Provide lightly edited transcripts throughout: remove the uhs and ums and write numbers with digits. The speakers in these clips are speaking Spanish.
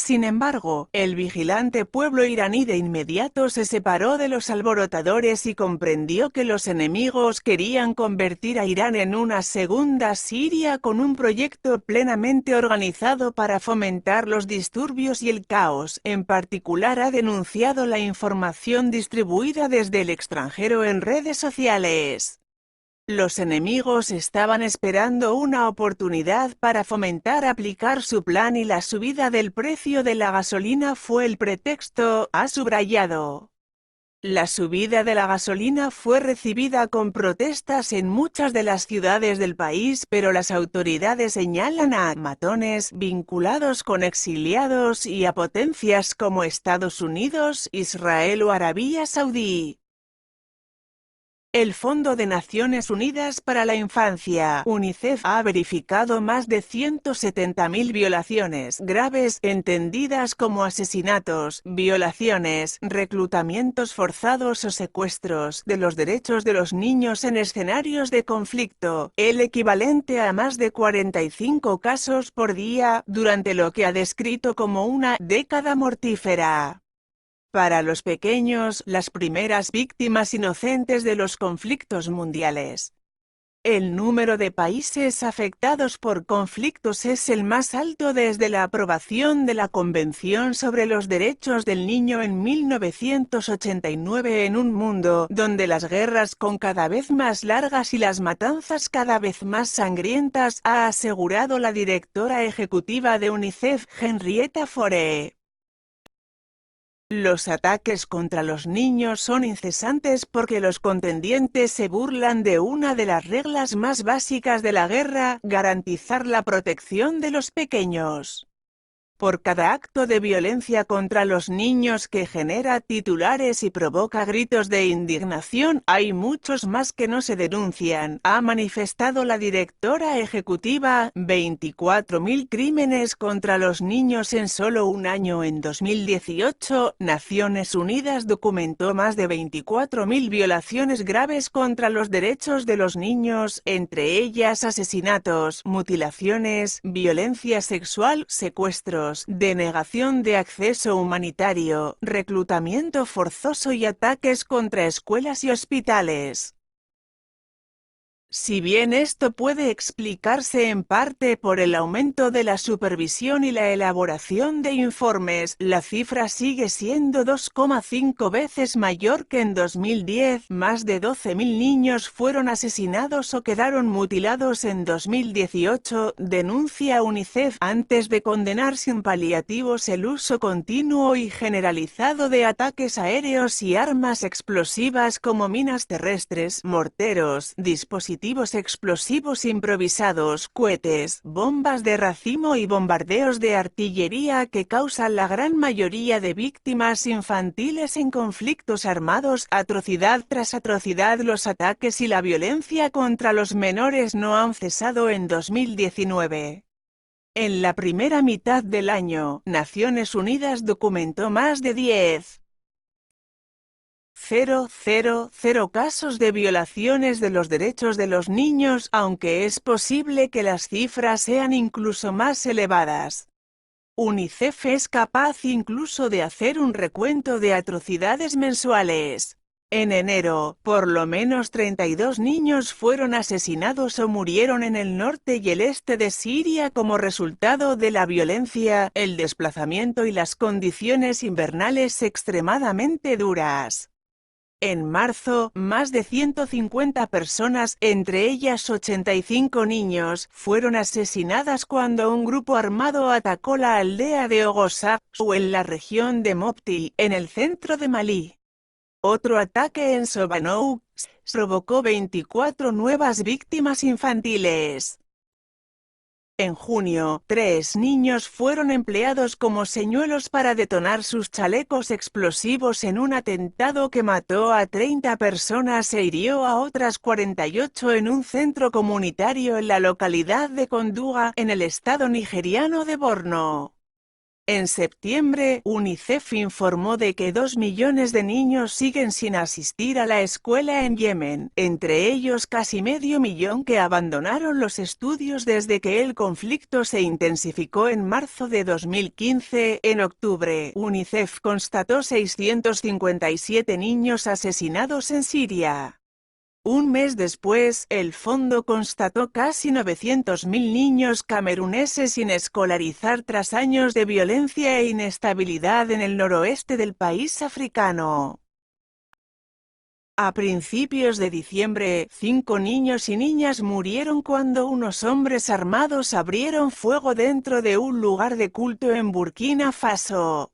Sin embargo, el vigilante pueblo iraní de inmediato se separó de los alborotadores y comprendió que los enemigos querían convertir a Irán en una segunda Siria con un proyecto plenamente organizado para fomentar los disturbios y el caos. En particular, ha denunciado la información distribuida desde el extranjero en redes sociales. Los enemigos estaban esperando una oportunidad para fomentar aplicar su plan y la subida del precio de la gasolina fue el pretexto, ha subrayado. La subida de la gasolina fue recibida con protestas en muchas de las ciudades del país, pero las autoridades señalan a matones vinculados con exiliados y a potencias como Estados Unidos, Israel o Arabia Saudí. El Fondo de Naciones Unidas para la Infancia, UNICEF, ha verificado más de 170.000 violaciones graves, entendidas como asesinatos, violaciones, reclutamientos forzados o secuestros, de los derechos de los niños en escenarios de conflicto, el equivalente a más de 45 casos por día, durante lo que ha descrito como una década mortífera. Para los pequeños, las primeras víctimas inocentes de los conflictos mundiales. El número de países afectados por conflictos es el más alto desde la aprobación de la Convención sobre los Derechos del Niño en 1989 en un mundo donde las guerras son cada vez más largas y las matanzas cada vez más sangrientas, ha asegurado la directora ejecutiva de UNICEF, Henrietta Fore. Los ataques contra los niños son incesantes porque los contendientes se burlan de una de las reglas más básicas de la guerra, garantizar la protección de los pequeños. Por cada acto de violencia contra los niños que genera titulares y provoca gritos de indignación, hay muchos más que no se denuncian, ha manifestado la directora ejecutiva. 24.000 crímenes contra los niños en solo un año. En 2018, Naciones Unidas documentó más de 24.000 violaciones graves contra los derechos de los niños, entre ellas asesinatos, mutilaciones, violencia sexual, secuestros, denegación de acceso humanitario, reclutamiento forzoso y ataques contra escuelas y hospitales. Si bien esto puede explicarse en parte por el aumento de la supervisión y la elaboración de informes, la cifra sigue siendo 2,5 veces mayor que en 2010. Más de 12.000 niños fueron asesinados o quedaron mutilados en 2018, denuncia UNICEF, antes de condenar sin paliativos el uso continuo y generalizado de ataques aéreos y armas explosivas como minas terrestres, morteros, dispositivos explosivos improvisados, cohetes, bombas de racimo y bombardeos de artillería que causan la gran mayoría de víctimas infantiles en conflictos armados. Atrocidad tras atrocidad, los ataques y la violencia contra los menores no han cesado en 2019. En la primera mitad del año, Naciones Unidas documentó más de 10,000 casos de violaciones de los derechos de los niños, aunque es posible que las cifras sean incluso más elevadas. UNICEF es capaz incluso de hacer un recuento de atrocidades mensuales. En enero, por lo menos 32 niños fueron asesinados o murieron en el norte y el este de Siria como resultado de la violencia, el desplazamiento y las condiciones invernales extremadamente duras. En marzo, más de 150 personas, entre ellas 85 niños, fueron asesinadas cuando un grupo armado atacó la aldea de Ogosa, o en la región de Mopti, en el centro de Malí. Otro ataque en Sobanou provocó 24 nuevas víctimas infantiles. En junio, 3 niños fueron empleados como señuelos para detonar sus chalecos explosivos en un atentado que mató a 30 personas e hirió a otras 48 en un centro comunitario en la localidad de Konduga, en el estado nigeriano de Borno. En septiembre, UNICEF informó de que 2 millones de niños siguen sin asistir a la escuela en Yemen, entre ellos casi medio millón que abandonaron los estudios desde que el conflicto se intensificó en marzo de 2015. En octubre, UNICEF constató 657 niños asesinados en Siria. Un mes después, el fondo constató casi 900.000 niños cameruneses sin escolarizar tras años de violencia e inestabilidad en el noroeste del país africano. A principios de diciembre, 5 niños y niñas murieron cuando unos hombres armados abrieron fuego dentro de un lugar de culto en Burkina Faso.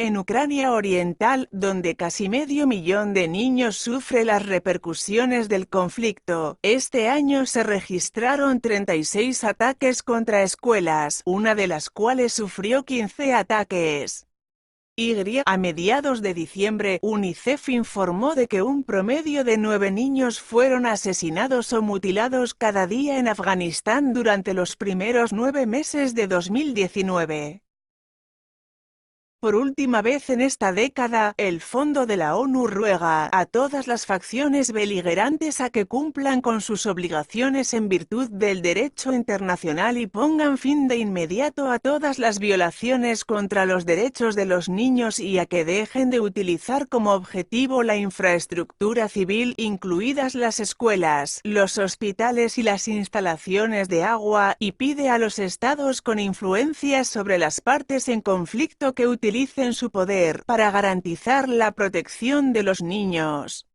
En Ucrania Oriental, donde casi medio millón de niños sufre las repercusiones del conflicto, este año se registraron 36 ataques contra escuelas, una de las cuales sufrió 15 ataques. A mediados de diciembre, UNICEF informó de que un promedio de 9 niños fueron asesinados o mutilados cada día en Afganistán durante los primeros 9 meses de 2019. Por última vez en esta década, el Fondo de la ONU ruega a todas las facciones beligerantes a que cumplan con sus obligaciones en virtud del derecho internacional y pongan fin de inmediato a todas las violaciones contra los derechos de los niños y a que dejen de utilizar como objetivo la infraestructura civil, incluidas las escuelas, los hospitales y las instalaciones de agua, y pide a los estados con influencia sobre las partes en conflicto que utilicen su poder para garantizar la protección de los niños.